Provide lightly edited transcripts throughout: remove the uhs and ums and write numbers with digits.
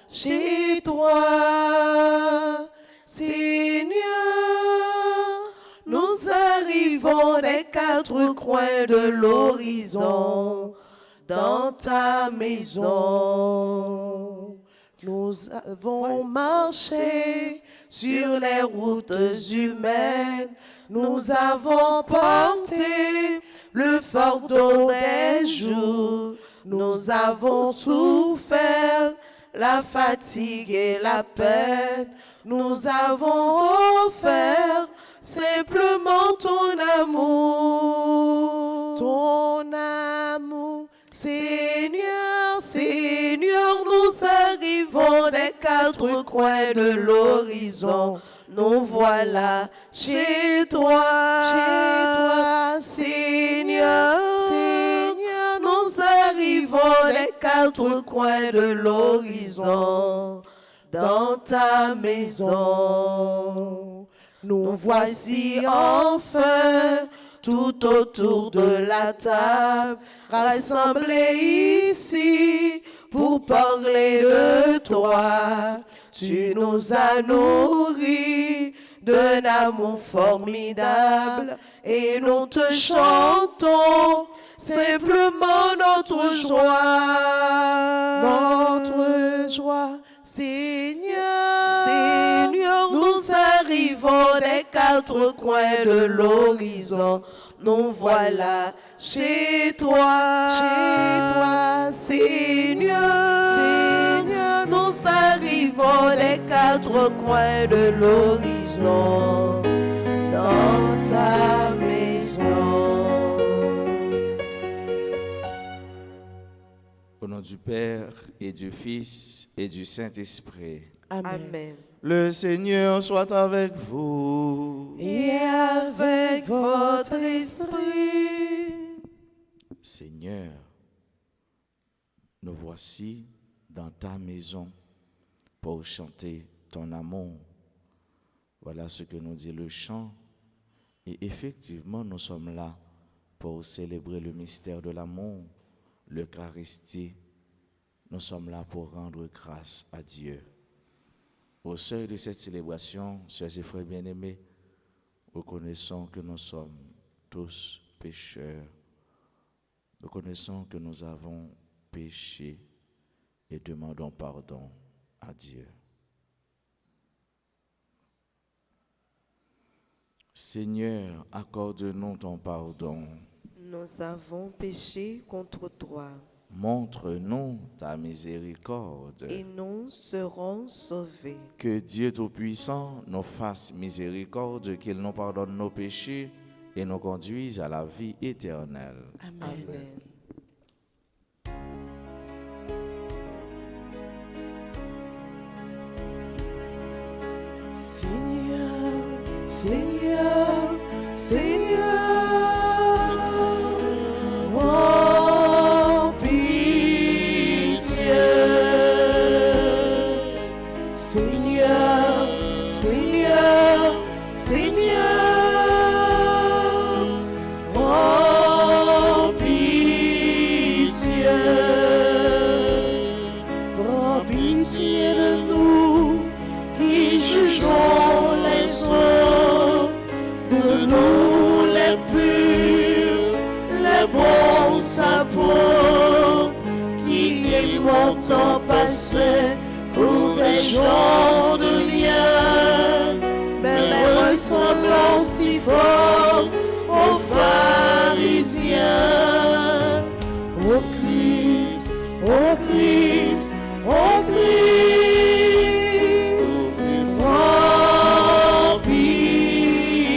chez toi. Seigneur, nous arrivons des quatre coins de l'horizon dans ta maison. Nous avons marché sur les routes humaines. Nous avons porté le fardeau des jours. Nous avons souffert la fatigue et la peine. Nous avons offert simplement ton amour. Ton amour, Seigneur, Seigneur, nous arrivons des quatre coins de l'horizon. Nous voilà chez toi, Seigneur, Seigneur, nous arrivons des quatre coins de l'horizon dans ta maison. Nous voici enfin tout autour de la table, rassemblés ici pour parler de toi. Tu nous as nourris d'un amour formidable et nous te chantons simplement notre joie, Seigneur, Seigneur, nous arrivons des quatre coins de l'horizon. Nous voilà chez toi, Seigneur, Seigneur, nous arrivons des quatre coins de l'horizon dans ta maison. Au nom du Père et du Fils et du Saint-Esprit. Amen. Le Seigneur soit avec vous. Et avec votre esprit. Seigneur, nous voici dans ta maison pour chanter ton amour. Voilà ce que nous dit le chant. Et effectivement, nous sommes là pour célébrer le mystère de l'amour, l'Eucharistie. Nous sommes là pour rendre grâce à Dieu. Au seuil de cette célébration, sœurs et frères bien-aimés, reconnaissons que nous sommes tous pécheurs. Reconnaissons que nous avons péché et demandons pardon à Dieu. Seigneur, accorde-nous ton pardon. Nous avons péché contre toi. Montre-nous ta miséricorde. Et nous serons sauvés. Que Dieu Tout-Puissant nous fasse miséricorde, qu'il nous pardonne nos péchés et nous conduise à la vie éternelle. Amen. Seigneur, Seigneur, Seigneur, oh pitié. Seigneur, Seigneur, Seigneur, oh pitié. Prends pitié de nous qui jugeons les autres, de nous les purs, les bons apôtres, qui aimons tant passer pour des gens de bien, mais les ressemblant si fort aux pharisiens. Ô Christ, ô Christ, ô Christ, oh pitié.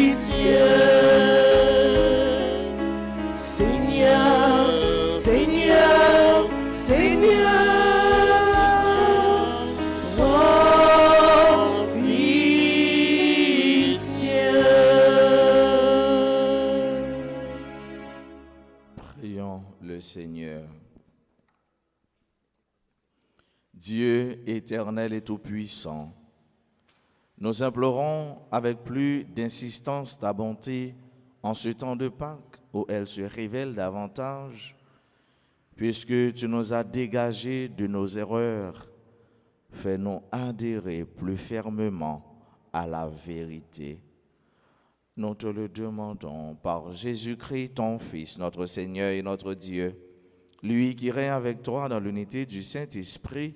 Seigneur, Seigneur, Seigneur, oh pitié. Prions le Seigneur. Dieu éternel et tout-puissant, nous implorons avec plus d'insistance ta bonté en ce temps de Pâques où elle se révèle davantage, puisque tu nous as dégagés de nos erreurs Fais-nous adhérer plus fermement à la vérité. Nous te le demandons par Jésus-Christ, ton Fils, notre Seigneur et notre Dieu, lui qui règne avec toi dans l'unité du Saint-Esprit,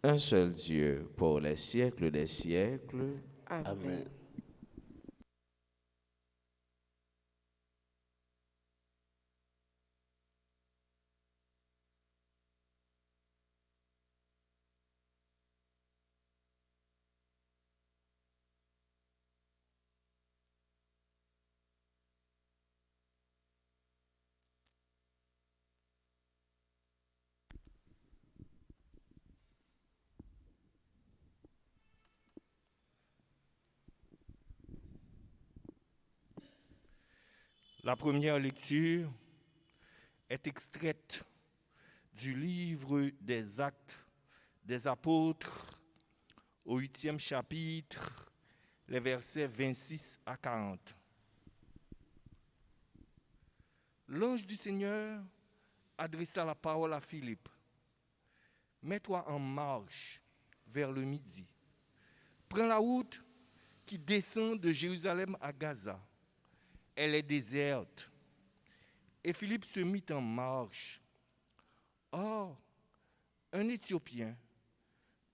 un seul Dieu, pour les siècles des siècles. Amen. La première lecture est extraite du livre des Actes des Apôtres au 8e chapitre, les versets 26 à 40. L'ange du Seigneur adressa la parole à Philippe. « Mets-toi en marche vers le midi. Prends la route qui descend de Jérusalem à Gaza. Elle est déserte. » Et Philippe se mit en marche. Or, un Éthiopien,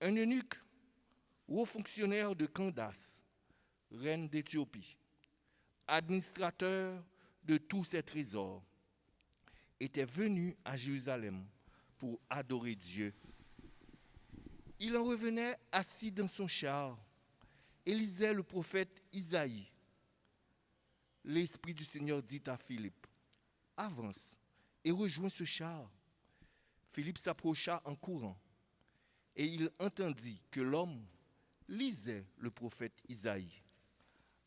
un eunuque, haut fonctionnaire de Candace, reine d'Éthiopie, administrateur de tous ses trésors, était venu à Jérusalem pour adorer Dieu. Il en revenait assis dans son char et lisait le prophète Isaïe. L'Esprit du Seigneur dit à Philippe, « Avance et rejoins ce char. » Philippe s'approcha en courant et il entendit que l'homme lisait le prophète Isaïe.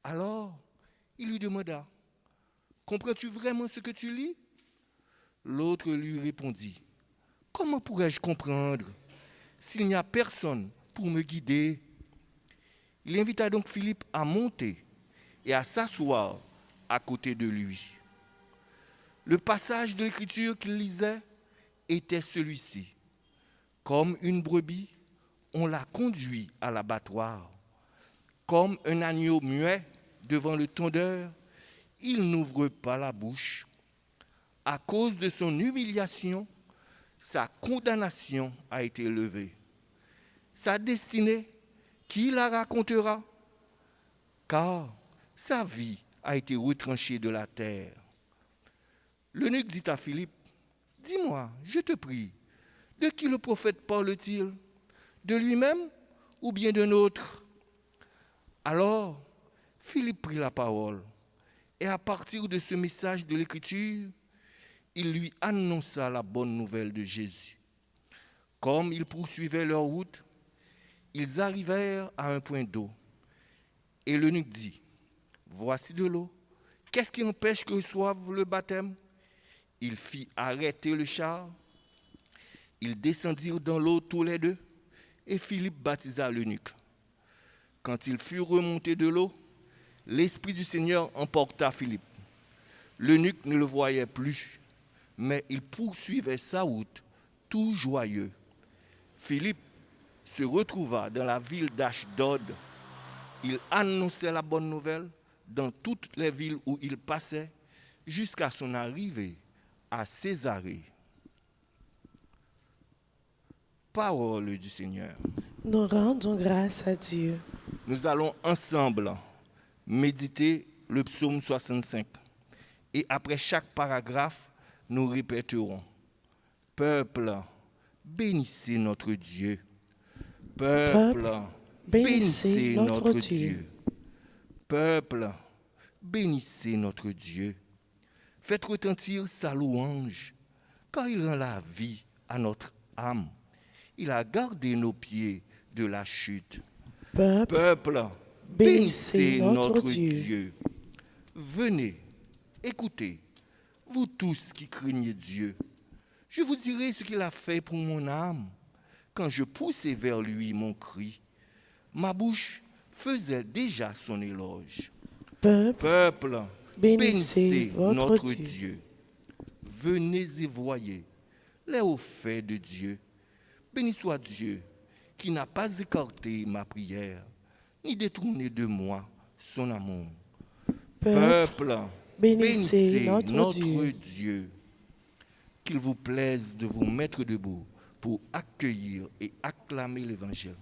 Alors, il lui demanda, « Comprends-tu vraiment ce que tu lis ?» L'autre lui répondit, « Comment pourrais-je comprendre s'il n'y a personne pour me guider ?» Il invita donc Philippe à monter et à s'asseoir à côté de lui. Le passage de l'Écriture qu'il lisait était celui-ci. « Comme une brebis, on l'a conduit à l'abattoir. Comme un agneau muet devant le tondeur, il n'ouvre pas la bouche. À cause de son humiliation, sa condamnation a été levée. Sa destinée, qui la racontera? Car sa vie a été retranchée de la terre. » L'eunuque dit à Philippe, « Dis-moi, je te prie, de qui le prophète parle-t-il? De lui-même ou bien d'un autre ?» Alors, Philippe prit la parole, et à partir de ce message de l'Écriture, il lui annonça la bonne nouvelle de Jésus. Comme ils poursuivaient leur route, ils arrivèrent à un point d'eau. Et l'eunuque dit, « Voici de l'eau. Qu'est-ce qui empêche que reçoive le baptême ?» Il fit arrêter le char. Ils descendirent dans l'eau tous les deux, et Philippe baptisa l'eunuque. Quand il fut remonté de l'eau, l'Esprit du Seigneur emporta Philippe. L'eunuque ne le voyait plus, mais il poursuivait sa route, tout joyeux. Philippe se retrouva dans la ville d'Ashdod. Il annonçait la bonne nouvelle dans toutes les villes où il passait, jusqu'à son arrivée à Césarée. Parole du Seigneur. Nous rendons grâce à Dieu. Nous allons ensemble méditer le psaume 65. Et après chaque paragraphe, nous répéterons, « Peuple, bénissez notre Dieu. Peuple, bénissez notre Dieu. Peuple, bénissez notre Dieu. Faites retentir sa louange, car il rend la vie à notre âme. Il a gardé nos pieds de la chute. Peuple, bénissez notre Dieu. Venez, écoutez, vous tous qui craignez Dieu. Je vous dirai ce qu'il a fait pour mon âme, quand je poussais vers lui mon cri. Ma bouche faisait déjà son éloge. Peuple, bénissez notre Dieu. Venez et voyez les hauts faits de Dieu. Béni soit Dieu qui n'a pas écarté ma prière, ni détourné de moi son amour. Peuple, bénissez notre Dieu. Qu'il vous plaise de vous mettre debout pour accueillir et acclamer l'Évangile.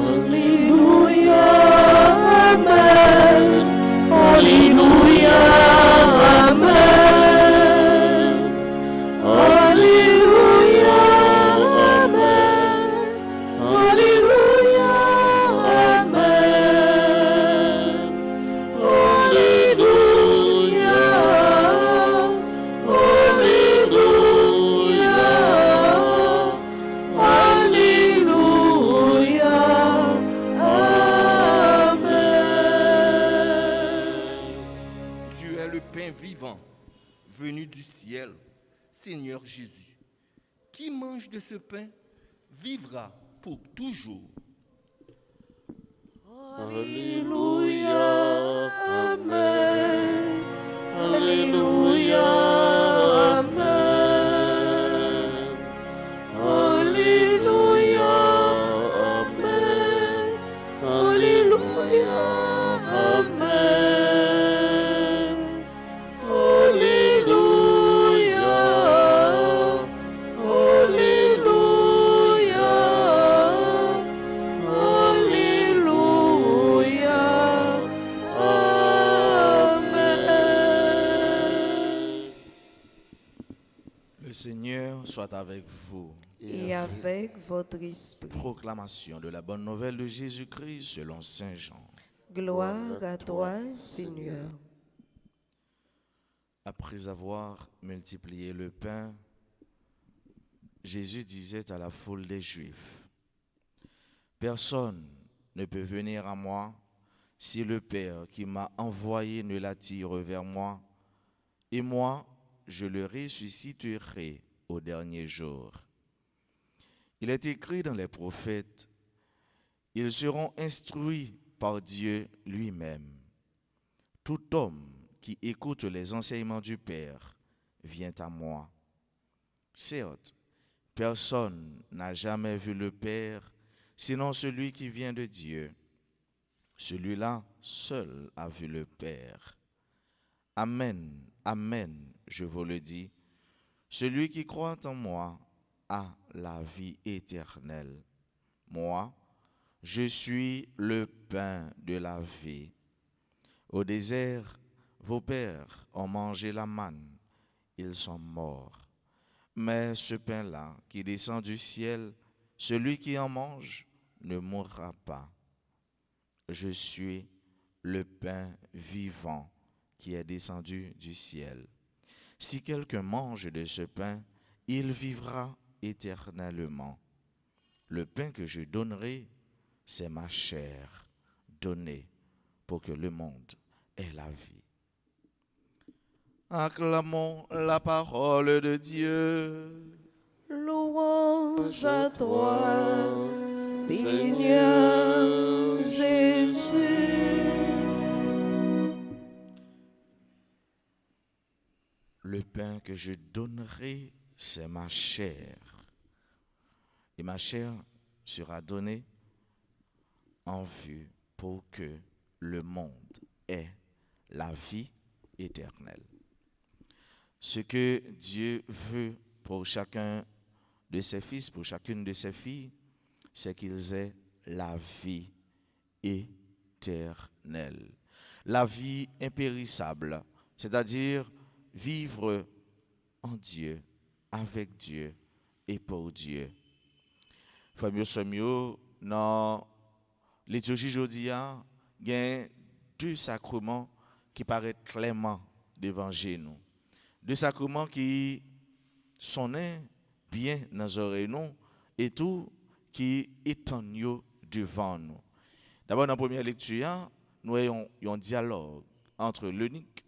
Alléluia, Amen. Alléluia, Amen. Alléluia, Amen. Alléluia, Amen. Alléluia, Alléluia, Alléluia, Amen. Dieu est le pain vivant, venu du ciel, Seigneur Jésus. Qui mange de ce pain vivra pour toujours. Alléluia, Amen. Alléluia, Amen. Alléluia, Amen. Alléluia, Amen. Alléluia, Alléluia, Alléluia, Amen. Le Seigneur soit avec vous. Et avec votre esprit. Proclamation de la bonne nouvelle de Jésus-Christ selon Saint Jean. Gloire à toi, Seigneur. Après avoir multiplié le pain, Jésus disait à la foule des Juifs, « Personne ne peut venir à moi si le Père qui m'a envoyé ne l'attire vers moi, et moi, je le ressusciterai au dernier jour. Il est écrit dans les prophètes, ils seront instruits par Dieu lui-même. Tout homme qui écoute les enseignements du Père vient à moi. Certes, personne n'a jamais vu le Père, sinon celui qui vient de Dieu. Celui-là seul a vu le Père. Amen, amen, je vous le dis, celui qui croit en moi a la vie éternelle. Moi, je suis le pain de la vie. Au désert, vos pères ont mangé la manne, ils sont morts. Mais ce pain-là qui descend du ciel, celui qui en mange ne mourra pas. Je suis le pain vivant qui est descendu du ciel. Si quelqu'un mange de ce pain, il vivra éternellement. Le pain que je donnerai, c'est ma chair donnée pour que le monde ait la vie. Acclamons la parole de Dieu. Louange à toi, Seigneur Jésus. Le pain que je donnerai, c'est ma chair. Et ma chair sera donnée en vue pour que le monde ait la vie éternelle. Ce que Dieu veut pour chacun de ses fils, pour chacune de ses filles, c'est qu'ils aient la vie éternelle. La vie impérissable, c'est-à-dire vivre en Dieu, avec Dieu et pour Dieu. Frère Somio, dans la liturgie aujourd'hui, il y a deux sacrements qui paraissent clairement devant nous. Deux sacrements qui sonnent bien dans nos oreilles et tout qui étonnent devant nous. D'abord, dans la première lecture, nous avons un dialogue entre l'eunuque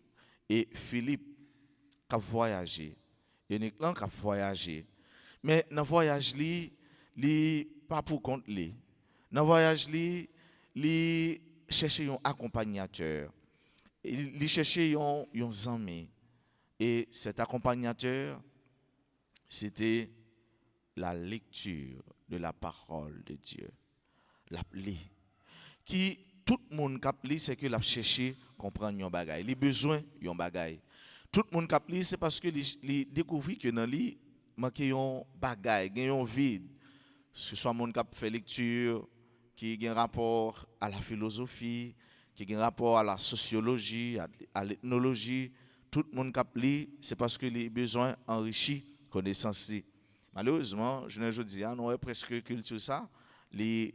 et Philippe qui a voyagé. L'eunuque qui a voyagé. Mais dans le voyage, il n'est pas pour compte. Dans le voyage, il cherche un accompagnateur. il cherchait un ami. Et cet accompagnateur, c'était la lecture de la parole de Dieu. L'appli. Qui, tout le monde qui a appelé, c'est que l'a cherché comprendre un bagay. Il a besoin d'un bagay. Tout le monde qui a appelé, c'est parce que il découvert que dans lui, il y a un bagay, il y a un vide. Que ce soit un monde qui a fait lecture, qui a un rapport à la philosophie, qui a un rapport à la sociologie, à l'ethnologie. Tout le monde qui a appelé, c'est parce qu'il a besoin d'enrichir connaissance. Malheureusement, je ne dis pas, on a presque culture ça, les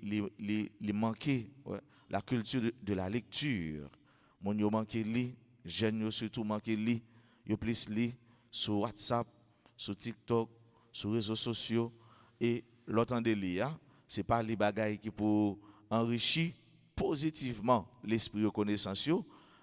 manquer, ouais, la culture de la lecture. Mon yo manqué li, jeunes yo surtout manqué li, yo plus li sur WhatsApp, sur TikTok, sur les réseaux sociaux et l'autre de li, c'est pas les bagailles qui pour enrichir positivement l'esprit de connaissance,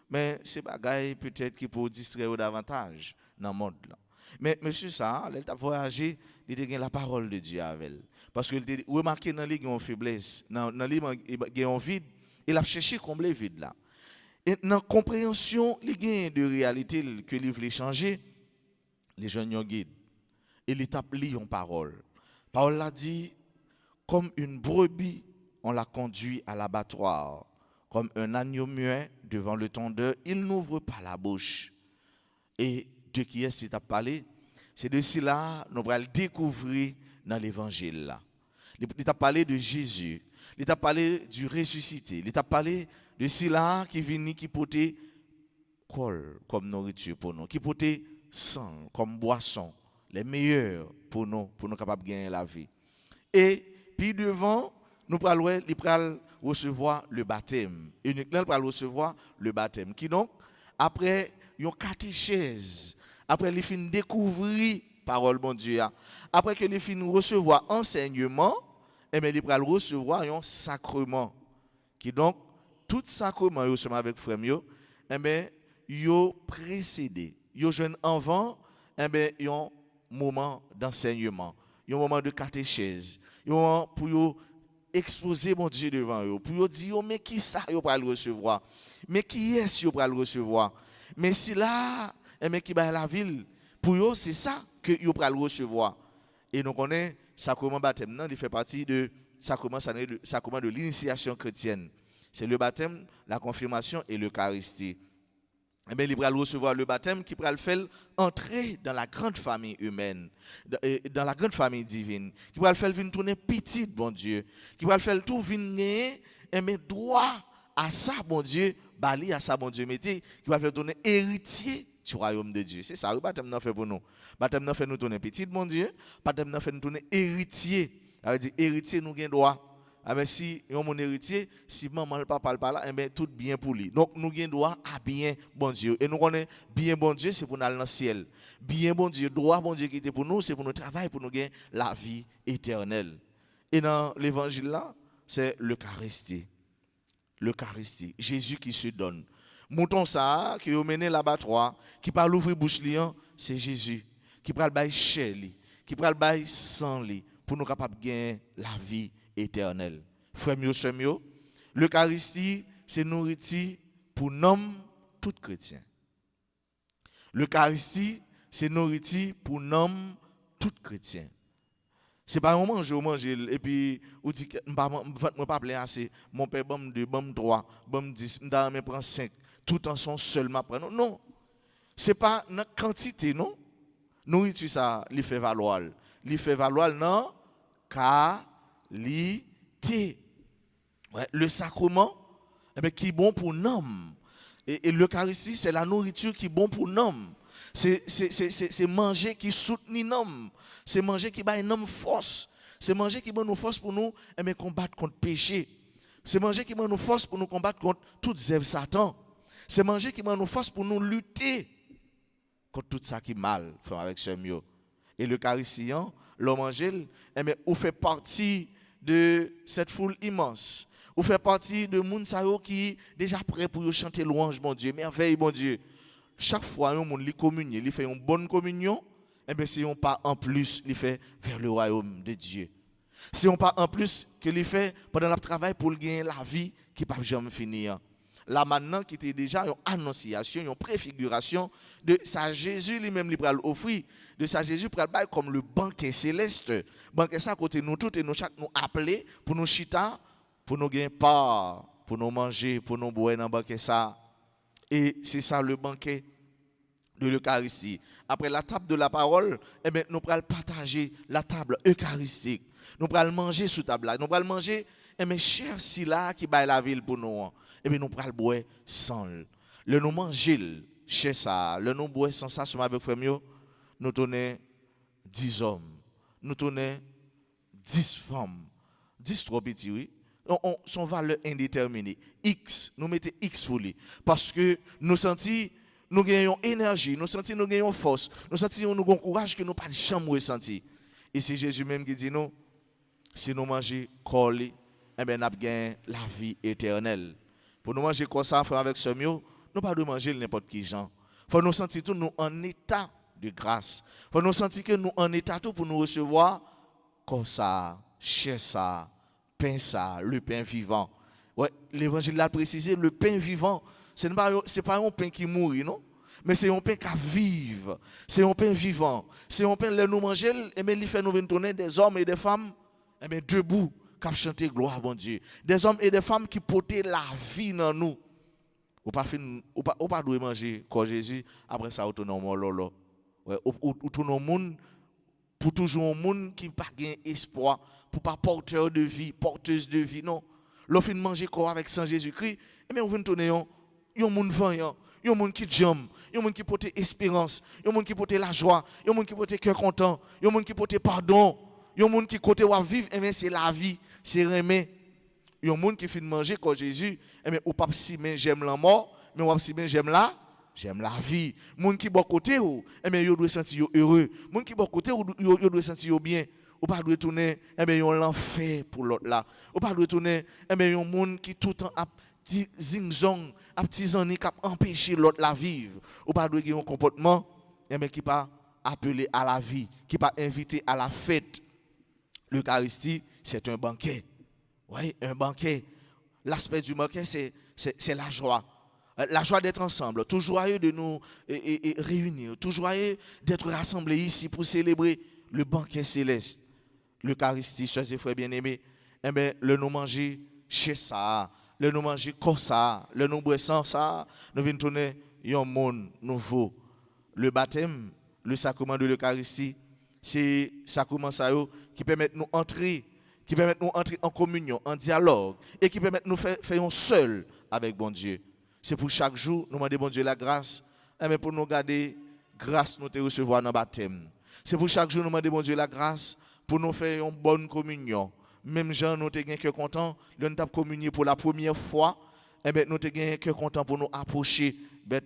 mais c'est bagailles peut-être qui pour distraire davantage dans le monde là. Mais monsieur ça, il a voyagé, il a la parole de Dieu avec elle. Parce qu'il a remarqué dans lui qu'il y a une faiblesse, dans lui il y a un vide, il a cherché à combler le vide là. Et dans la compréhension, il y a de réalité que il voulait changer, les jeunes ont guide. Et il a lu une parole. Parole l'a dit, comme une brebis, on l'a conduit à l'abattoir. Comme un agneau muet devant le tondeur, il n'ouvre pas la bouche. Et de qui est-ce qu'il a parlé? C'est de cela nous allons découvrir dans l'évangile là. Il t'a parlé de Jésus, il t'a parlé du ressuscité, il t'a parlé de cela qui vient qui portait col comme nourriture pour nous, qui portait sang comme boisson, les meilleurs pour nous capables de gagner la vie. Et puis devant, nous allons recevoir le baptême. Uniquement nous allons recevoir le baptême. Qui donc, après une catéchèse, après les fins découvrir parole bon Dieu, après que les fins recevoir enseignement, et bien ils vont recevoir un sacrement. Qui donc tout sacrement yo sommes avec frère yo, et bien yo précédé, yo jeune avant, et bien un moment d'enseignement, un moment de catéchèse, un moment pour yo exposer mon Dieu devant eux, pour dire mais qui ça yo va le recevoir, mais qui est-ce yo va le recevoir, mais si là mais qui va la ville pour eux c'est ça que yo va le recevoir. Et nous connaissons sacrement baptême non, il fait partie de sacrement de l'initiation chrétienne. C'est le baptême, la confirmation et l'eucharistie. Eh bien, il va recevoir le baptême qui va le faire entrer dans la grande famille humaine, dans la grande famille divine, qui va le faire venir tourner petit, bon Dieu, qui va le faire tout venir et droit à ça, bon Dieu, bali à ça, bon Dieu, mettez, qui va le faire tourner héritier du royaume de Dieu. C'est ça, le baptême n'a fait pour nous. Le baptême n'a fait nous tourner petit, bon Dieu, le baptême n'a fait nous tourner héritier. Ça veut dire héritier, nous avons droit. Ah ben si on mon héritier, si maman le papa le pas là, eh ben tout bien pour lui. Donc nous avons droit à bien bon Dieu. Et nous connaissons bien bon Dieu, c'est pour nous aller dans le ciel. Bien bon Dieu, droit bon Dieu qui était pour nous, c'est pour nous travailler, pour nous gagner la vie éternelle. Et dans l'évangile là, c'est l'Eucharistie. L'Eucharistie, Jésus qui se donne. Mouton ça, qui a mené l'abattoir, qui parle ouvrir bouche liant, c'est Jésus. Qui parle bail chair li, qui parle bail sang li, pour nous capables de gagner la vie éternel. Frère mio, sœur mio, l'Eucharistie, c'est nourriture pour l'homme tout chrétien. L'Eucharistie, c'est nourriture pour l'homme tout chrétien. C'est pas un manger et puis ou dit moi pas plein assez, mon père bam 2, bam 3, bam 10, m'da me prend 5, tout en son seulement prendre. Non. C'est pas une quantité non. Nourriture ça, il fait valoir. Il fait valoir non qualité. Ouais, le sacrement qui est bon pour l'homme. Et l'Eucharistie, c'est la nourriture qui est bon pour l'homme. C'est manger qui soutient l'homme. C'est manger qui bat un homme force. C'est manger qui bat nous force pour nous combattre contre le péché. C'est manger qui bat nous force pour nous combattre contre toutes œuvres Satan. C'est manger qui bat nous force pour nous lutter contre tout ça qui est mal, avec ce mieux. Et l'Eucharistie, l'homme angèle, ou fait partie de cette foule immense. Ou fait partie de moun sa yo qui déjà prêt pour chanter louange bon Dieu, merveille bon Dieu. Chaque fois un monde li communier, il fait une bonne communion, c'est un pas en plus il fait vers le royaume de Dieu. C'est un pas en plus que il fait pendant le travail pour gagner la vie qui pas jamais finir. là maintenant qui était déjà une annonciation, une préfiguration de ça Jésus lui-même lui pral offrir, de ça Jésus pral bail comme le banquet céleste. Banquet ça côté nous tous et nous chaque nous appeler pour nous chita, pour nous gagner part, pour nous manger, pour nous boire dans banquet ça. Et c'est ça le banquet de l'Eucharistie. Après la table de la parole, eh bien, nous allons partager la table eucharistique. Nous allons manger sous table là. Nous allons manger, eh bien, cher si là qui baille la ville pour nous. Eh bien, nous allons boire sans. Le nous manger chez ça, le nous boire sans ça, sur avec frère nous tenons 10 hommes. Nous tenons 10 femmes. 10 trop petits, oui. Son valeur indéterminée. X, nous mettons X pour lui. Parce que nous sentons, nous gagnons énergie, nous sentons, nous gagnons force, nous sentons, nous avons courage que nous pas jamais ressenti. Et c'est Jésus même qui dit nous, si nous mangeons corps, eh bien, nous avons la vie éternelle. Pour nous manger comme ça, avec ce mieux, nous pas de manger n'importe qui gens. Faut nous sentir tout nous en état de grâce. Faut nous sentir que nous en état tout pour nous recevoir comme ça, chez ça, pain ça, le pain vivant. Ouais, l'évangile l'a précisé, le pain vivant, ce n'est pas un pain qui mourit, non? Mais c'est un pain qui vive. C'est un pain vivant. C'est un pain que nous mangeons, et bien il fait nous venir tourner des hommes et des femmes, et bien debout, qui chanter gloire à bon Dieu. Des hommes et des femmes qui portent la vie dans nous. Ou pas doit manger comme Jésus, après ça, on lolo. Ouais, ou tout le monde, pour toujours un monde qui n'a pas espoir, pour pas porteur de vie, porteuse de vie, non. L'on fin manger corps avec Saint Jésus-Christ, et bien on vient tourner un monde vaillant, un monde qui jambe, un monde qui porte espérance, un monde qui porte la joie, un monde qui porte cœur content, un monde qui porte pardon, un monde qui côté va vivre, et bien c'est la vie, c'est remet. Un monde qui fin manger comme Jésus, et bien ou pas si mais j'aime la mort, mais ou pas si mais j'aime la vie. Monde qui bon côté ou, et bien yo doit sentir heureux. Monde qui bon côté ou yo doit sentir bien. Ou pas doit tourner, eh bien, yon l'enfer pour l'autre là. Ou pas doit tourner, eh bien, yon monde qui tout le temps a petit zing-zong, a petit zani qui a empêché l'autre la vivre. Ou pas doit avoir un comportement, eh bien, qui pas appelé à la vie, qui pas invité à la fête. L'Eucharistie, c'est un banquet. Oui, un banquet. L'aspect du banquet, c'est la joie. La joie d'être ensemble. Toujours joyeux de nous réunir. Toujours joyeux d'être rassemblés ici pour célébrer le banquet céleste. L'Eucharistie, chers et frères bien-aimés, eh bien, le nous manger chez ça, le nous manger comme ça, le nous boire sans ça, nous venons tourner un monde nouveau. Le baptême, le sacrement de l'Eucharistie, c'est sacrement ça qui permet de nous entrer, en communion, en dialogue, et qui permet de nous faire un seul avec bon Dieu. C'est pour chaque jour, nous demander bon Dieu la grâce, eh bien, pour nous garder grâce nous te recevoir dans le baptême. C'est pour chaque jour nous demander bon Dieu la grâce pour nous faire une bonne communion. Même Jean, nous avons cœur content, nous avons communié pour la première fois, eh bien, nous avons cœur content pour nous approcher,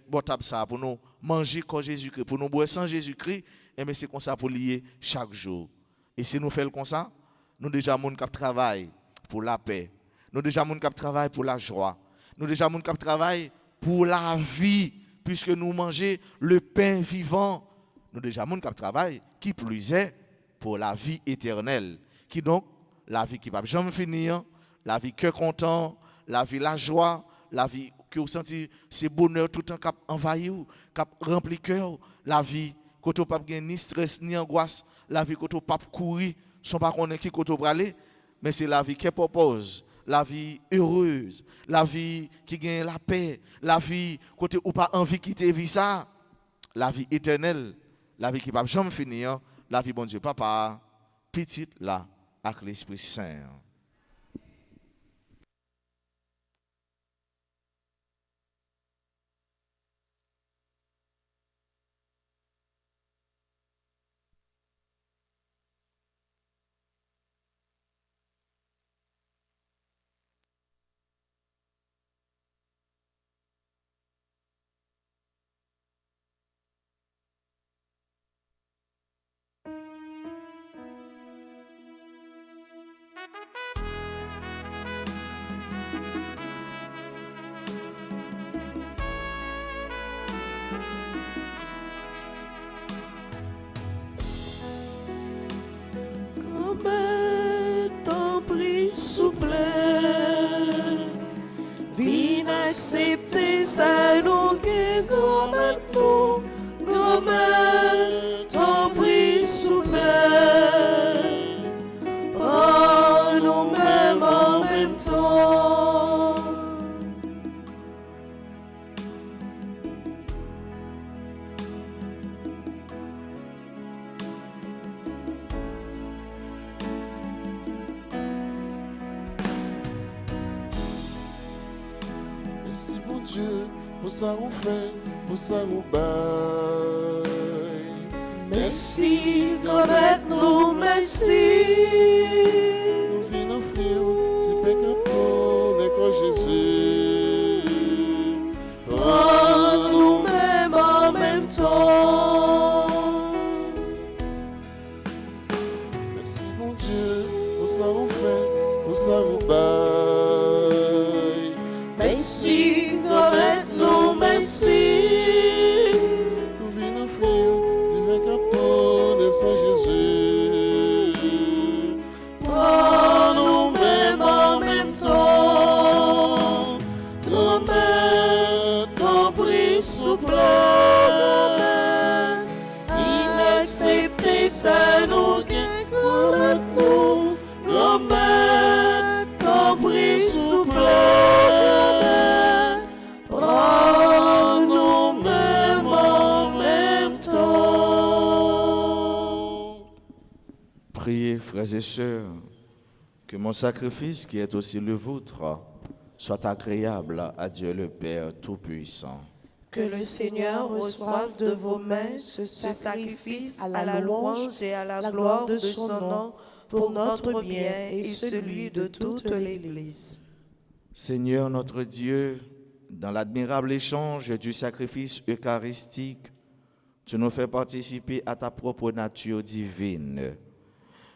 pour nous manger comme Jésus-Christ, pour nous boire sans Jésus-Christ, eh bien, c'est comme ça pour lier chaque jour. Et si nous faisons comme ça, nous déjà monde qui travaille pour la paix, nous déjà monde qui travaille pour la joie, nous déjà monde qui travaille pour la vie, puisque nous mangeons le pain vivant. Nous déjà monde qui travaille, qui plus est pour la vie éternelle, qui donc la vie qui va jamais finir, la vie cœur content, la vie la joie, la vie que vous sentez c'est bonheur tout le temps qui envahit ou qui remplit cœur, la vie que vous pas ni stress ni angoisse, la vie que vous pas courir, sont pas connaître qui côté pour aller, mais c'est la vie qui propose, la vie heureuse, la vie qui gagne la paix, la vie côté ou pas envie quitter vie ça, la vie éternelle. La vie qui ne va jamais finir, la vie bon Dieu Papa, petite là, avec l'Esprit Saint. Comme ton bris souple, vie Inaccepté, ça nous guérit, grand-mère, t'en prie, souple. Par nous-mêmes en même temps. Merci mon Dieu, pour ça on fait, pour ça on baille. Merci, grand-mère, nous merci. Nous venons offrir, si pékin pour l'école Jésus. Par nous-mêmes en même temps. Merci mon Dieu, pour ça on fait, pour ça on baille. Merci, grand-mère, nous merci. Nous venons offrir, divin capot, naissant Jésus. Par nous-mêmes en même temps. Grand-mère, t'en prie, souple. Grand-mère, inaccepté, ça nous guérit, grand-mère, nous. Grand-mère, t'en prie, souple. Grand-mère, par nous-mêmes en même temps. Priez, frères et sœurs, que mon sacrifice, qui est aussi le vôtre, soit agréable à Dieu le Père Tout-Puissant. Que le Seigneur reçoive de vos mains ce sacrifice à la louange et à la gloire de son nom pour notre bien et celui de toute l'Église. Seigneur notre Dieu, dans l'admirable échange du sacrifice eucharistique, tu nous fais participer à ta propre nature divine.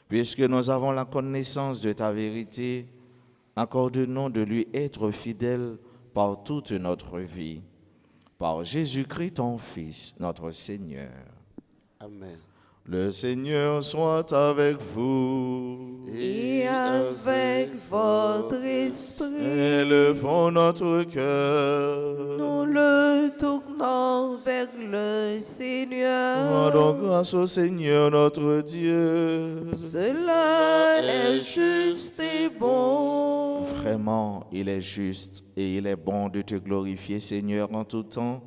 Puisque nous avons la connaissance de ta vérité, accorde-nous de lui être fidèles par toute notre vie. Par Jésus-Christ, ton Fils, notre Seigneur. Amen. Le Seigneur soit avec vous. Et avec votre esprit, Élevons notre cœur. nous le tournons vers le Seigneur. Rendons grâce au Seigneur notre Dieu. Cela est juste et bon. Vraiment, il est juste et il est bon de te glorifier, Seigneur, en tout temps,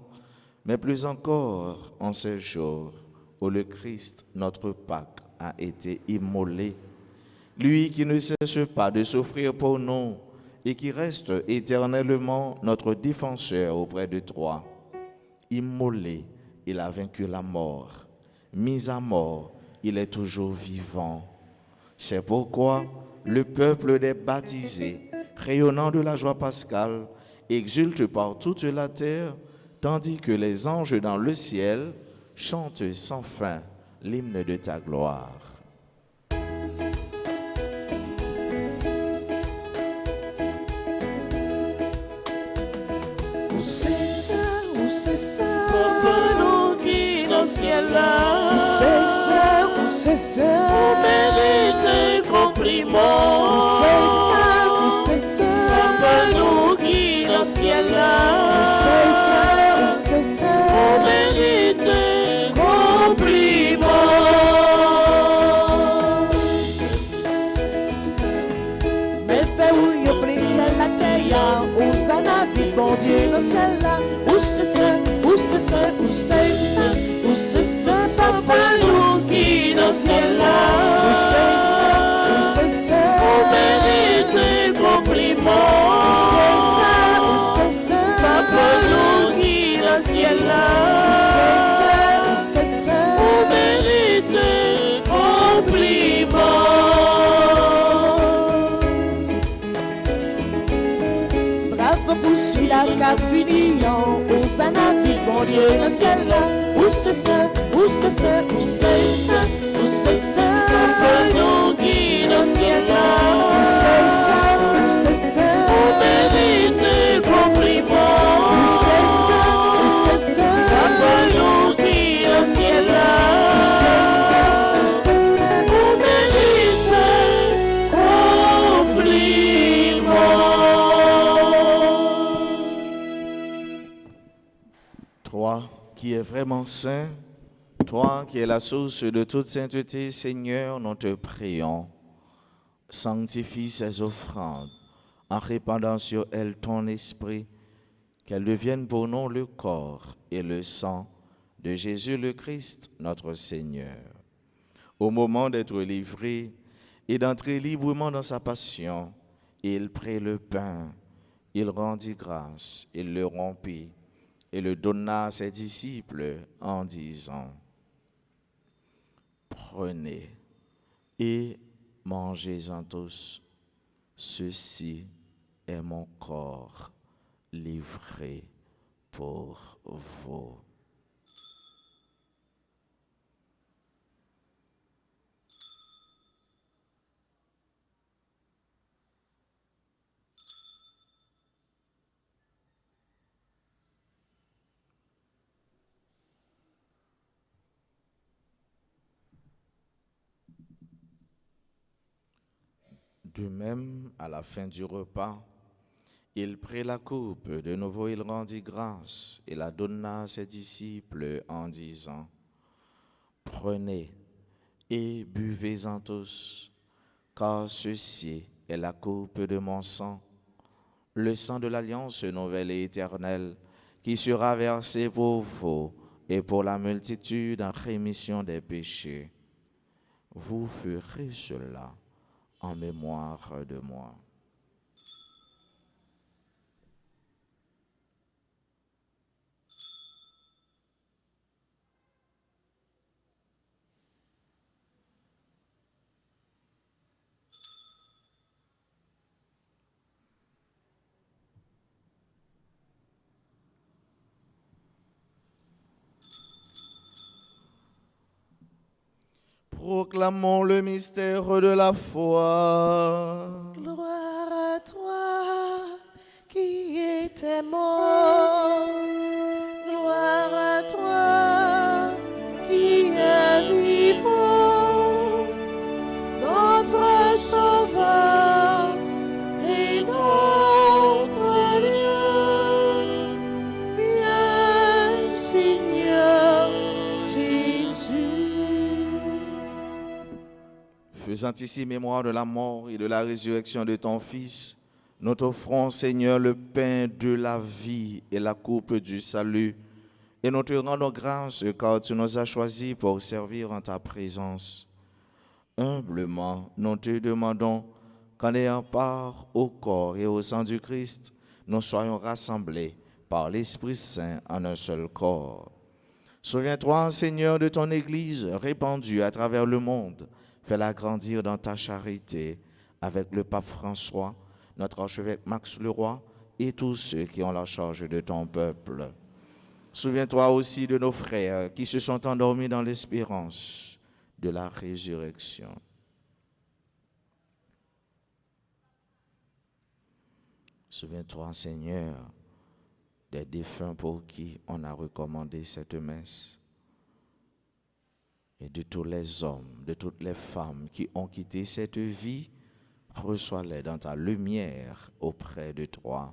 mais plus encore en ce jour où le Christ, notre Pâque, a été immolé. Lui qui ne cesse pas de souffrir pour nous et qui reste éternellement notre défenseur auprès de toi. Immolé, il a vaincu la mort. Mis à mort, il est toujours vivant. C'est pourquoi le peuple des baptisés, rayonnant de la joie pascale, exulte par toute la terre, tandis que les anges dans le ciel chantent sans fin l'hymne de ta gloire. Où c'est ça, papa nous qui dans le ciel là. Où c'est ça, on mérite compliment. Où c'est ça, papa nous qui dans le ciel là. Où c'est ça, on mérite compliment. Mais fais où y'a pris ciel la terre, où ça n'a vu bon Dieu dans le ciel là. Où c'est ça, où c'est ça, où c'est ça, où c'est ça, papa nous qui dans le ciel là. Où c'est ça, on mérite compliment. Où c'est ça, papa nous qui dans le ciel là. Où c'est ça, on mérite compliment. Bravo pour si la cap finion, où ça n'a vu bon Dieu dans le ciel là. Où c'est ça, où c'est ça, où c'est ça, où c'est ça, papa nous qui dans le ciel là. Où c'est ça, on mérite compliment. Où c'est ça, papa nous qui dans le ciel là. Où c'est ça, on mérite compliment. vraiment saint, toi qui es la source de toute sainteté, Seigneur, nous te prions. Sanctifie ces offrandes en répandant sur elles ton esprit, qu'elles deviennent pour nous le corps et le sang de Jésus le Christ, notre Seigneur. Au moment d'être livré et d'entrer librement dans sa passion, il prit le pain, il rendit grâce, il le rompit et le donna à ses disciples en disant: Prenez et mangez-en tous, ceci est mon corps livré pour vous. De même, à la fin du repas, il prit la coupe, de nouveau il rendit grâce et la donna à ses disciples en disant: Prenez et buvez-en tous, car ceci est la coupe de mon sang, le sang de l'alliance nouvelle et éternelle, qui sera versé pour vous et pour la multitude en rémission des péchés. Vous ferez cela en mémoire de moi. Proclamons le mystère de la foi. Gloire à toi qui étais mort. Gloire à toi qui es vivant. Notre Sauveur et notre Dieu. Bien, Seigneur Jésus. Faisant ici mémoire de la mort et de la résurrection de ton Fils, nous t'offrons, Seigneur, le pain de la vie et la coupe du salut, et nous te rendons grâce car tu nous as choisis pour servir en ta présence. Humblement, nous te demandons qu'en ayant part au corps et au sang du Christ, nous soyons rassemblés par l'Esprit Saint en un seul corps. Souviens-toi, Seigneur, de ton Église répandue à travers le monde. Fais-la grandir dans ta charité avec le pape François, notre archevêque Max Leroy et tous ceux qui ont la charge de ton peuple. Souviens-toi aussi de nos frères qui se sont endormis dans l'espérance de la résurrection. Souviens-toi, Seigneur, des défunts pour qui on a recommandé cette messe. Et de tous les hommes, de toutes les femmes qui ont quitté cette vie, reçois-les dans ta lumière auprès de toi.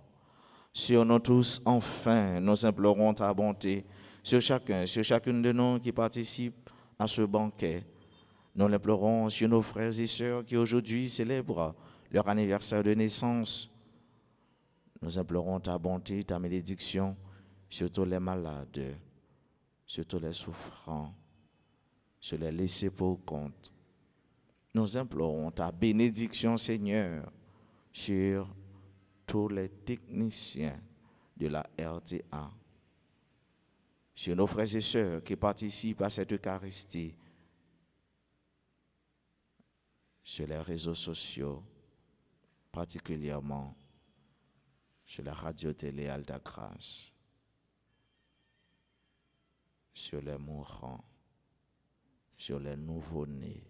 Sur nous tous, enfin, nous implorons ta bonté, sur chacune de nous qui participe à ce banquet. Nous l'implorons sur nos frères et sœurs qui aujourd'hui célèbrent leur anniversaire de naissance. Nous implorons ta bonté, ta bénédiction sur tous les malades, sur tous les souffrants, sur les laissés pour compte. Nous implorons ta bénédiction, Seigneur, sur tous les techniciens de la RTA, sur nos frères et sœurs qui participent à cette Eucharistie, sur les réseaux sociaux, particulièrement sur la radio-télé Alta Grâce, sur les mourants, sur les nouveau-nés.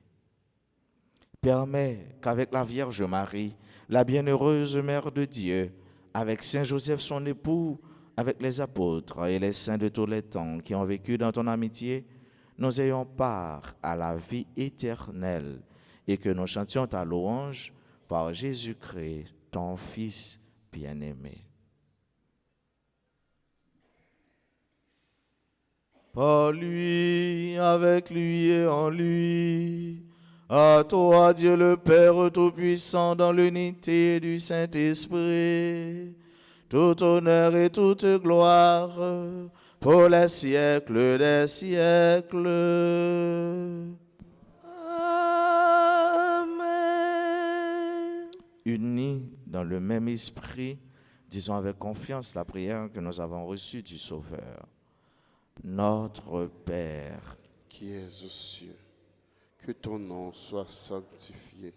Permets qu'avec la Vierge Marie, la bienheureuse Mère de Dieu, avec Saint Joseph son époux, avec les apôtres et les saints de tous les temps qui ont vécu dans ton amitié, nous ayons part à la vie éternelle et que nous chantions ta louange par Jésus-Christ, ton Fils bien-aimé. par lui, avec lui et en lui. À toi, Dieu le Père Tout-Puissant, dans l'unité du Saint-Esprit, tout honneur et toute gloire pour les siècles des siècles. Amen. Unis dans le même esprit, disons avec confiance la prière que nous avons reçue du Sauveur. Notre Père, qui es aux cieux, que ton nom soit sanctifié,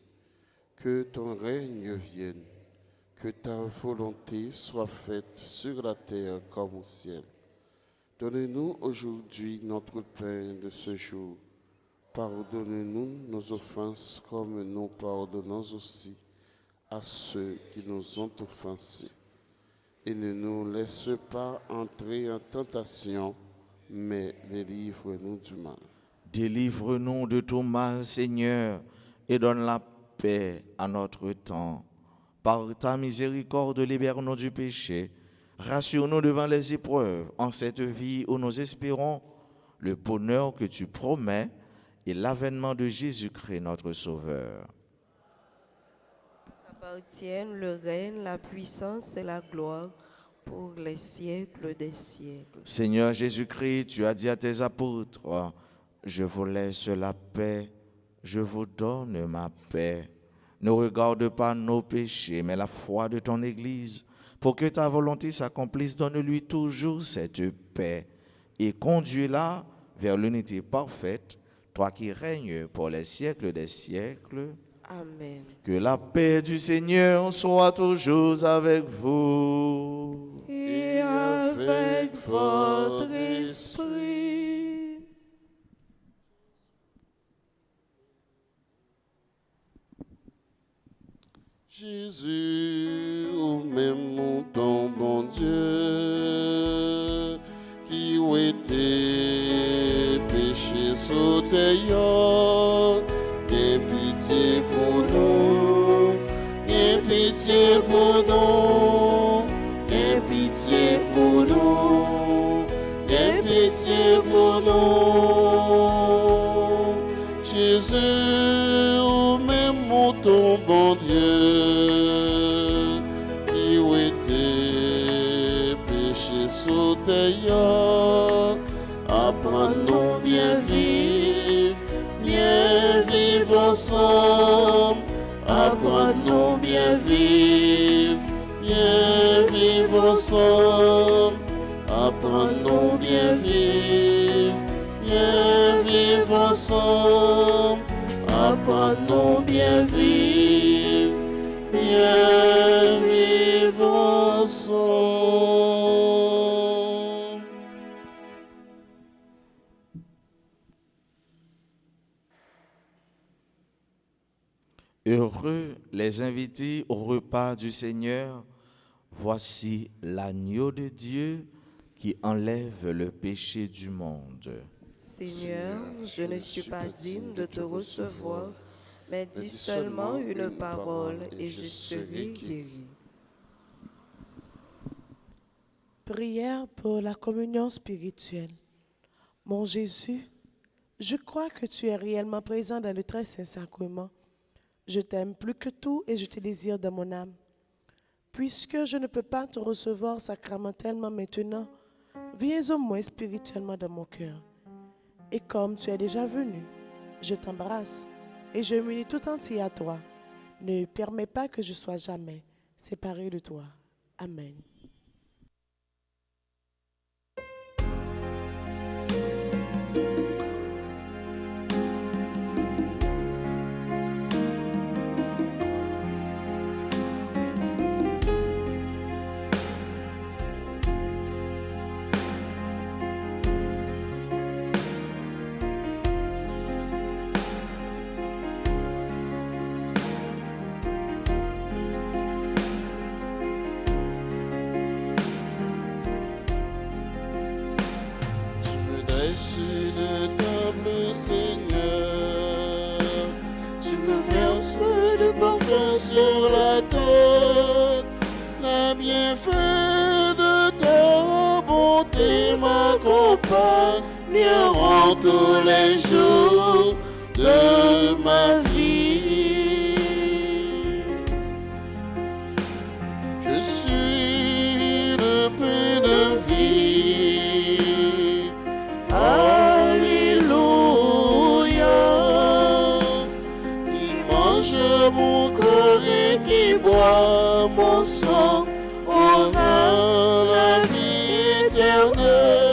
que ton règne vienne, que ta volonté soit faite sur la terre comme au ciel. Donne-nous aujourd'hui notre pain de ce jour. Pardonne-nous nos offenses comme nous pardonnons aussi à ceux qui nous ont offensés. Et ne nous laisse pas entrer en tentation, mais délivre-nous du mal. délivre-nous de tout mal, Seigneur, et donne la paix à notre temps. Par ta miséricorde, libère-nous du péché. Rassure-nous devant les épreuves en cette vie où nous espérons le bonheur que tu promets et l'avènement de Jésus-Christ, notre Sauveur. T'appartiennent le règne, la puissance et la gloire pour les siècles des siècles. Seigneur Jésus-Christ, tu as dit à tes apôtres, je vous laisse la paix, je vous donne ma paix. Ne regarde pas nos péchés, mais la foi de ton Église. Pour que ta volonté s'accomplisse, donne-lui toujours cette paix et conduis-la vers l'unité parfaite, toi qui règnes pour les siècles des siècles. Amen. Que la paix du Seigneur soit toujours avec vous. Et avec votre esprit. Jésus, ô même ton bon Dieu, qui ont été péchés sous tes yeux, aie pitié pour nous, aie pitié pour nous, aie pitié pour nous, aie pitié pour nous. Jésus, ô même ton bon Dieu, qui ont été péchés sous tes yeux, apprends-nous bien vivre ensemble, apprends-nous bien vivre ensemble, apprends-nous bien vivre ensemble, apprends-nous bien vivre ensemble. Heureux les invités au repas du Seigneur. Voici l'agneau de Dieu qui enlève le péché du monde. Seigneur, je ne suis pas digne de te recevoir, mais dis seulement une parole et je serai guéri. Prière pour la communion spirituelle. Mon Jésus, je crois que tu es réellement présent dans le très saint sacrement. Je t'aime plus que tout et je te désire dans mon âme. Puisque je ne peux pas te recevoir sacramentellement maintenant, viens au moins spirituellement dans mon cœur. Et comme tu es déjà venu, je t'embrasse et je m'unis tout entier à toi. Ne permets pas que je sois jamais séparé de toi. Amen. Une table, Seigneur, tu me verses de parfum sur la tête, la bienfait de ta bonté m'accompagne m'accompagneront tous les jours de ma vie. Je suis le pain de vie. Alléluia. Qui mange mon corps et qui boit mon sang aura la vie éternelle.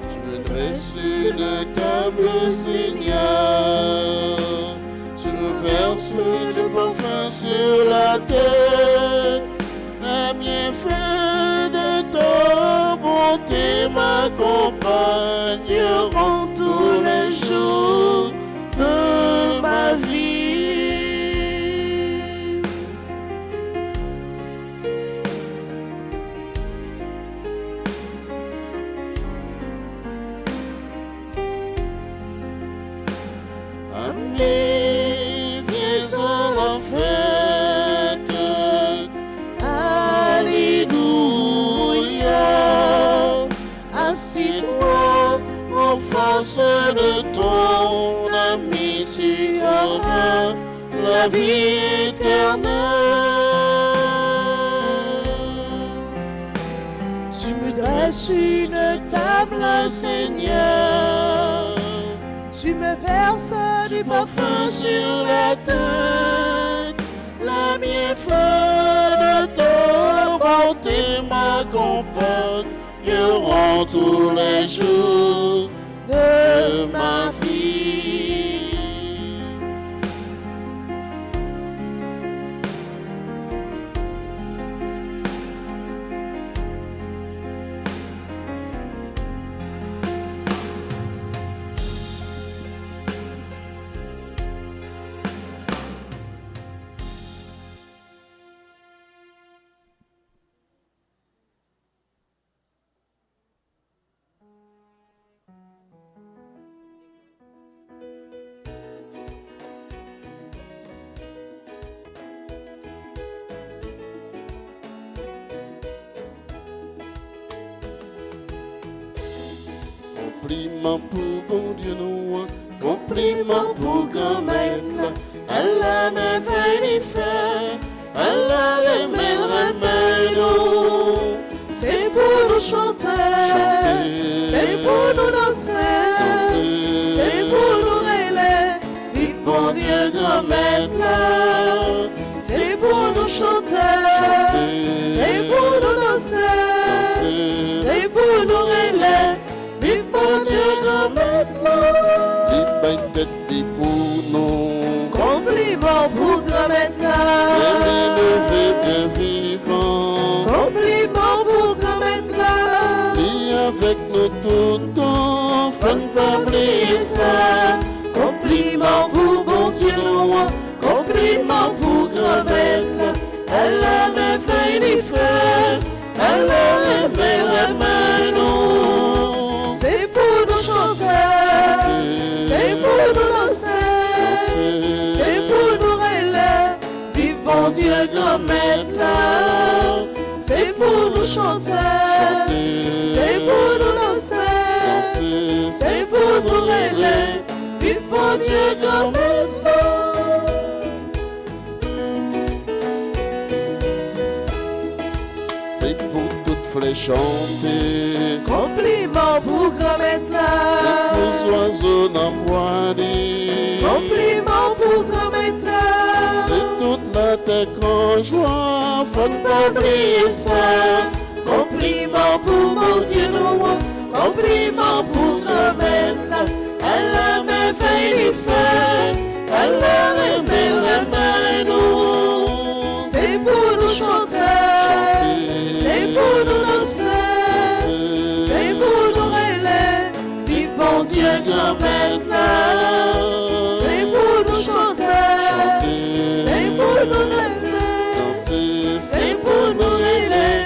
Tu me dresses une table, Seigneur. Tu me verses du parfum sur la tête. Les bienfaits de ta bonté m'accompagneront tous les jours de ma vie. Amenez, viens à la fête. Alléluia. Assis-toi en face de ton ami, tu auras la vie éternelle. Tu me dresses une table, Seigneur. Tu me verses du parfum sur la tête. La bienfait de ta bonté m'accompagneront tous les jours de ma vie. Compliment pour bon Dieu nous, compliment pour grand-mère, elle a merveille fait, elle a remède nous. C'est pour nous chanter, c'est pour nous danser, c'est pour nous rêver. Vive bon Dieu, grand-mère là. C'est pour nous chanter, c'est pour nous danser, c'est pour nous rêver. Vive bon Dieu, grand-mère là. Les tête dit pour nous, Compliment pour grand-mère là. bien vivant, Compliment pour grand-mère là. vis avec nous tout le temps, faut ne pas oublier ça. Compliment pour bon Dieu nous, compliment pour grand-mère là. Elle a merveille du feu, elle a remède nous. C'est pour nous chanter, c'est pour nous danser, c'est pour nous rêver. Vive bon Dieu, grand-mère là. C'est pour nous chanter, c'est pour nous danser, c'est pour nous rêver. Vive bon Dieu, grand-mère là. C'est pour toutes flèches chanter, Compliment pour grand-mère c'est là. pour les oiseaux n'empoignés, Compliment pour grand-mère là. c'est toute la terre en joie, faut ne pas oublier ça. Compliment pour mon Dieu nous, compliment pour grand-mère là. Elle a merveille du feu, elle a remède nous. C'est pour nous chanter, c'est pour nous danser, c'est pour nous rêver. Vive bon Dieu, grand-mère là. C'est pour nous chanter, c'est pour nous danser, c'est pour nous rêver.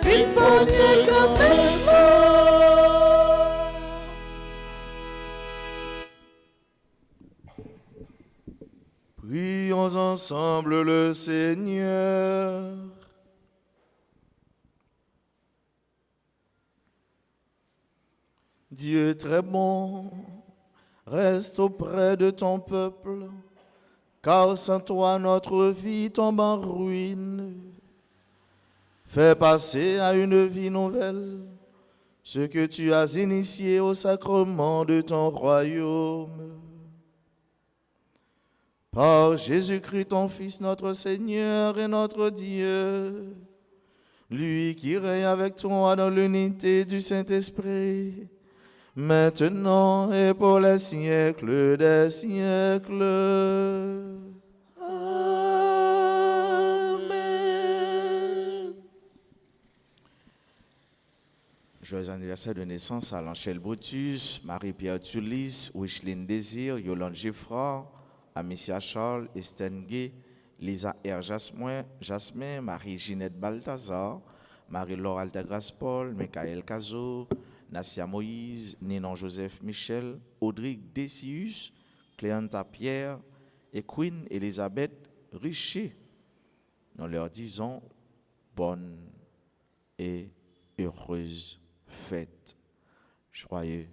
Vive bon Dieu, grand-mère là. Prions ensemble le Seigneur. Dieu très bon, reste auprès de ton peuple, car sans toi notre vie tombe en ruine. Fais passer à une vie nouvelle ce que tu as initié au sacrement de ton royaume. Par Jésus-Christ, ton Fils, notre Seigneur et notre Dieu, lui qui règne avec toi dans l'unité du Saint-Esprit, maintenant et pour les siècles des siècles. Amen. Joyeux anniversaire de naissance à Lanchelle Brutus, Marie-Pierre Tulis, Wicheline Désir, Yolande Giffard, Amicia Charles, Estène Gay, Lisa R. Jasmin, Marie-Ginette Balthazar, Marie-Laure Altagrace Paul, Michael Cazot, Nassia Moïse, Ninon Joseph Michel, Audrey Decius, Cléanta Pierre et Queen Elisabeth Richer. Nous leur disons bonne et heureuse fête, joyeux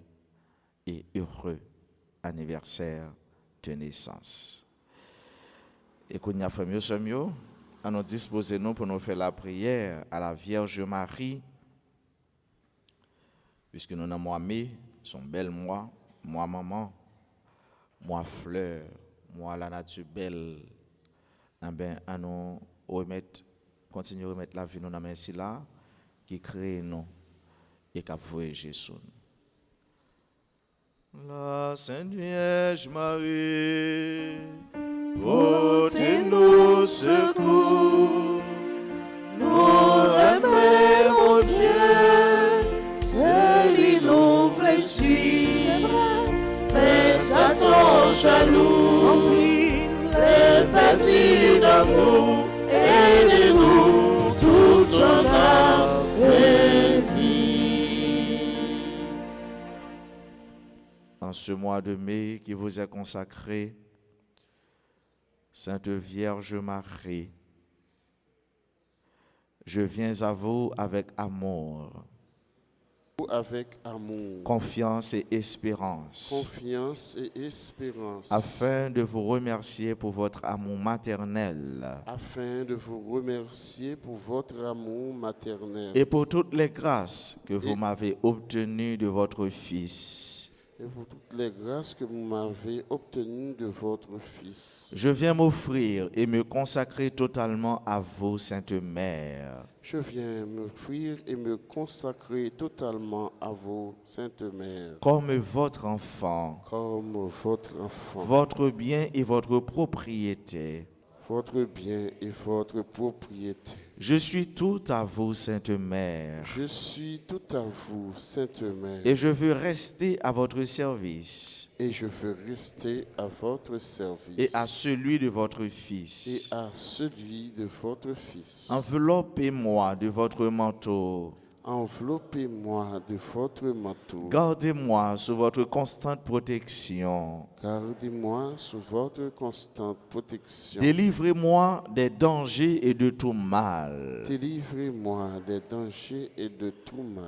et heureux anniversaire de naissance. Et qu'on y a fait mieux, à nous disposer nous pour nous faire la prière à la Vierge Marie, puisque nous avons aimé son bel moi maman, moi fleur, moi la nature belle. Eh bien, à nous remettre, continuer à remettre la vie nous dans la là, qui crée nous et qui a voyagé sur nous. La Sainte Vierge Marie, portez-nous secours, Nous remercions Dieu, c'est lui nous voulait suivre, c'est vrai, mais Satan jaloux, remplit les petits d'amour, aidez-nous tout en âme et vie. en ce mois de mai qui vous est consacré, Sainte Vierge Marie, je viens à vous avec amour, confiance et espérance, afin de vous remercier pour votre amour maternel, et pour toutes les grâces que vous m'avez obtenues de votre Fils. Je viens m'offrir et me consacrer totalement à vous, Sainte Mère. Comme votre enfant, votre bien et votre propriété. Je suis tout à vous, Sainte Mère. Et je veux rester à votre service. Et à celui de votre Fils. Enveloppez-moi de votre manteau. Gardez-moi sous votre constante protection. Délivrez-moi des dangers et de tout mal.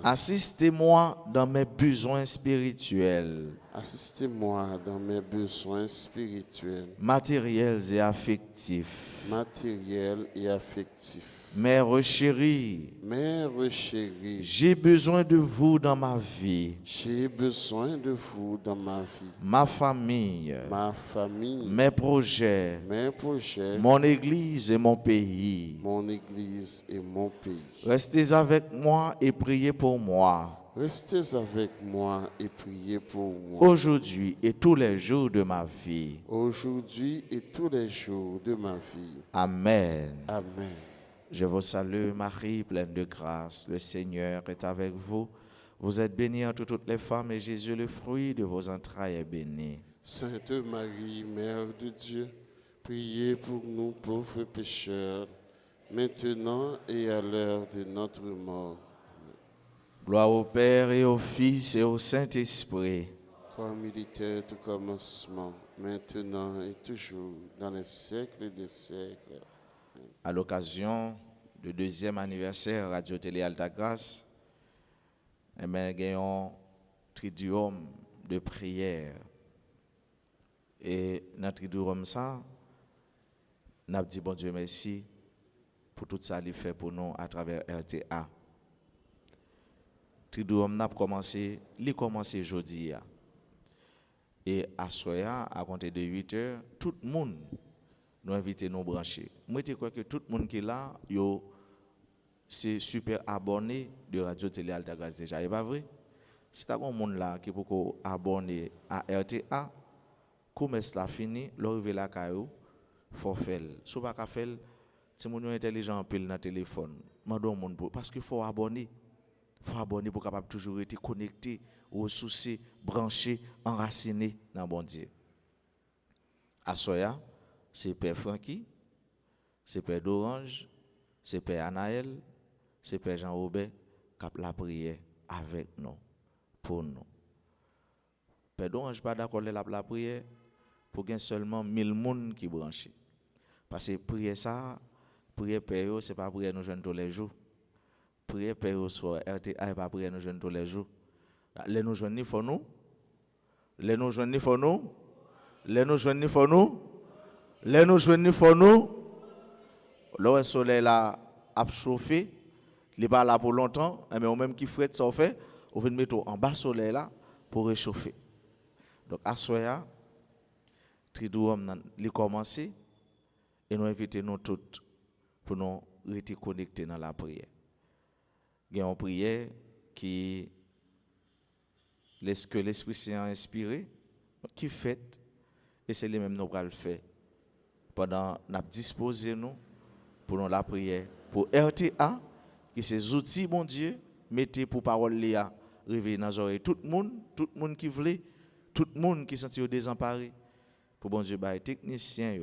Assistez-moi dans mes besoins spirituels. Matériels et affectifs. Mère chérie, j'ai besoin de vous dans ma vie. Ma famille, mes projets, mon église et mon pays. Restez avec moi et priez pour moi. Aujourd'hui et tous les jours de ma vie. Amen. Je vous salue Marie, pleine de grâce. Le Seigneur est avec vous. Vous êtes bénie entre toutes les femmes et Jésus, le fruit de vos entrailles, est béni. Sainte Marie, Mère de Dieu, priez pour nous pauvres pécheurs, maintenant et à l'heure de notre mort. Gloire au Père et au Fils et au Saint-Esprit. Comme il était au commencement, maintenant et toujours, dans les siècles des siècles. À l'occasion du deuxième anniversaire Radio Télé Alta Grâce, nous avons triduum de prière. Et dans triduum ça, n'a dit bon Dieu merci pour tout ça qu'il fait pour nous à travers RTA. Triduum n'a commencé jeudi. Et à soya, à compter de 8 heures, tout le monde nous invite nous brancher. Moi, je crois que tout le monde qui est là, c'est super abonné de Radio Télé Alta Grace déjà. C'est pas vrai? Si tu as un monde là qui peut abonner à RTA, comme cela fini, l'arrivée là, il faut faire. Si vous ne pouvez pas faire, si vous êtes intelligent, pile dans le téléphone, parce qu'il faut abonner. Il faut abonner pour capable toujours être connecté, ressourcé, branché, enraciné dans le bon Dieu. À Soya, c'est Père Francky, c'est Père d'Orange, c'est Père Anaël, c'est Père Jean-Robert qui a la prière avec nous, pour nous. Père d'Orange pas d'accord avec la prière pour qu'il y ait seulement 1000 personnes qui branchent. Parce que prière ça, prière Père, ce n'est pas prière nous jeunes tous les jours. Prière Père sur RTA et pas prière nous jeunes tous les jours. Les nous jeunes, il faut nous. Les nous jeunes, il faut nous. Les nous jeunes, il faut nous. Les nous jeunes, il faut nous. Le soleil là a chauffé. Il n'est pas là pour longtemps. Mais au même qui frette ça fait, on va mettre en bas soleil là pour réchauffer. Donc à soya, Triduum il commencé et nous invitons nous toutes pour nous rester connectés dans la prière. Il y a une prière que l'Esprit Saint a inspiré, qui fait, et c'est les mêmes nous allons le faire. Pendant nous disposer nous pour nous la prière. Pour RTA, qui ces outils, mon Dieu, mettez pour parole Léa, réveiller dans les oreilles tout le monde qui voulait, tout le monde qui sentit désemparé. Pour bon Dieu, les techniciens,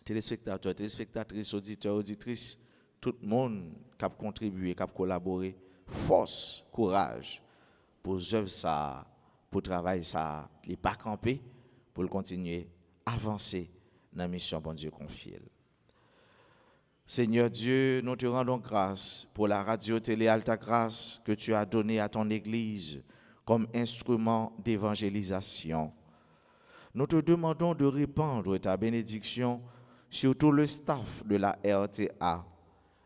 téléspectateurs, téléspectatrices, auditeurs, auditrices, tout le monde qui a contribué, qui a collaboré, force, courage pour œuvre ça, pour travailler ça, les pas camper, pour continuer à avancer dans la mission bon Dieu confiée. Seigneur Dieu, nous te rendons grâce pour la radio télé Alta Grace que tu as donnée à ton Église comme instrument d'évangélisation. Nous te demandons de répandre ta bénédiction sur tout le staff de la RTA,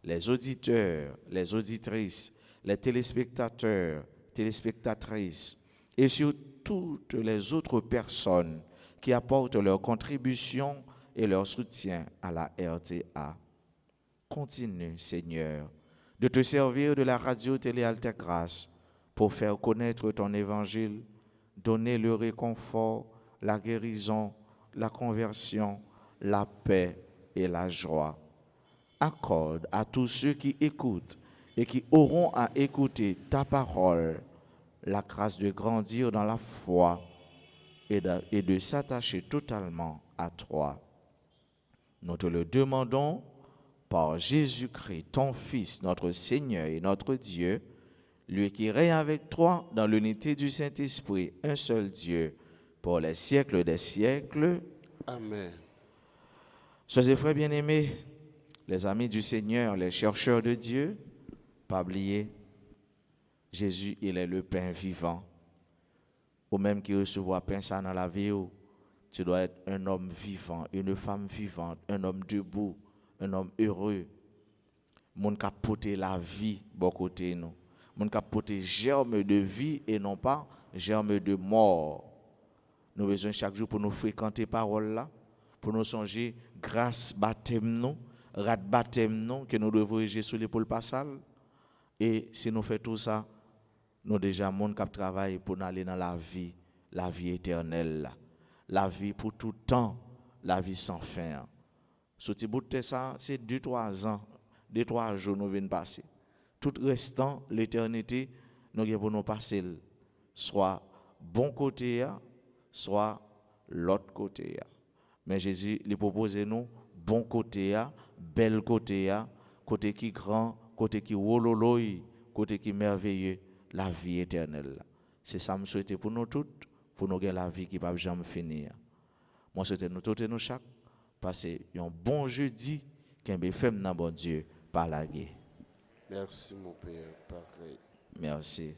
les auditeurs, les auditrices, les téléspectateurs, téléspectatrices et sur toutes les autres personnes qui apportent leur contribution et leur soutien à la RTA. Continue, Seigneur, de te servir de la radio télé Alta Grace pour faire connaître ton évangile, donner le réconfort, la guérison, la conversion, la paix et la joie. Accorde à tous ceux qui écoutent et qui auront à écouter ta parole la grâce de grandir dans la foi et de s'attacher totalement à toi. Nous te le demandons par Jésus-Christ, ton Fils, notre Seigneur et notre Dieu, lui qui règne avec toi dans l'unité du Saint-Esprit, un seul Dieu, pour les siècles des siècles. Amen. Sœurs et frères bien-aimés, les amis du Seigneur, les chercheurs de Dieu, pas oublier, Jésus, il est le pain vivant. Ou même qui recevoir pain ça dans la vie, tu dois être un homme vivant, une femme vivante, un homme debout, un homme heureux. Mon qui a porté la vie, bon côté nous. Mon qui a porté germe de vie et non pas germe de mort. Nous avons besoin chaque jour pour nous fréquenter parole là, pour nous songer grâce baptême nous, rat baptême nous que nous devons réger sur l'épaule passale. Et si nous faisons tout ça, nous déjà monde qui travaille pour nous aller dans la vie éternelle, la vie pour tout temps, la vie sans fin. Ce petit bout de ça, c'est 2-3 ans, 2-3 jours nous venons passer. Tout restant, l'éternité, nous devons nous passer, soit bon côté, soit l'autre côté. Mais Jésus lui propose nous bon côté, bel côté, côté qui grand, côté qui wololoy, côté qui merveilleux, la vie éternelle. C'est ça que je souhaite pour nous toutes, pour nous gagner la vie qui ne va jamais finir. Moi, je souhaite nous toutes et nous chaque passer un bon jeudi, qu'un fait dans bon Dieu par la guerre. Merci mon Père. Pareil. Merci.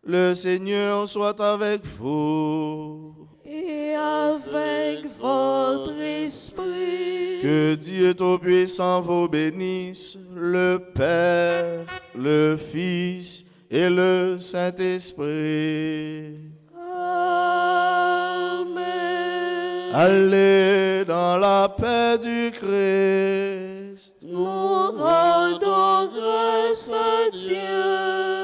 Le Seigneur soit avec vous. Et avec votre esprit. Que Dieu Tout-Puissant vous bénisse, le Père, le Fils et le Saint-Esprit. Amen. Allez dans la paix du Christ. Nous rendons grâce à Dieu.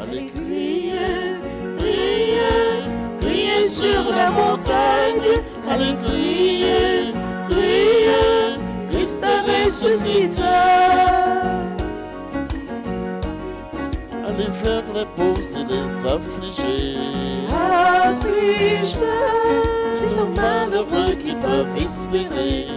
Allez, criez, criez, criez sur la montagne. Allez, criez, criez, Christ ressuscita. Allez vers les pauvres et les affligés. Affligés, c'est aux malheureux qui peuvent espérer.